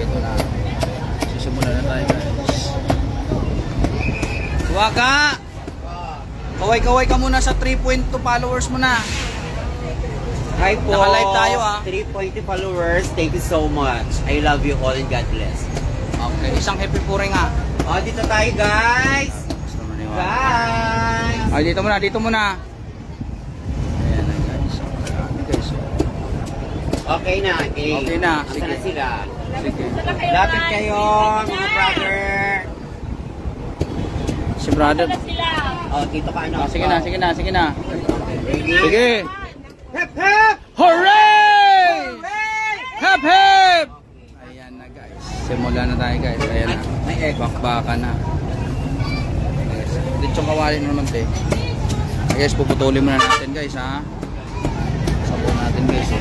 ito na. Sisimula na tayo guys. Waka! Kaway-kaway ka muna sa 3.2 followers mo na. Hi po. Naka-live tayo 3.2 followers. Thank you so much. I love you all and God bless. Okay, isang happy puri nga. Dito tayo guys. Guys. Ay, dito muna, dito muna. Ayan na guys. Guys. Okay na. Okay na. Sige. Na sila. Sige. Lapit kayo mga brother. Si brother. Dito ka ano. Sige na, sige na, sige na. Ready? Sige. Hep hep! Hooray! Hep hep! Ayan na guys. Simula na tayo guys. Ayan na. May egg. Bakbaka na. Dito yung kawali naman te. Guys, puputulin muna natin guys ha. Sabon natin guys.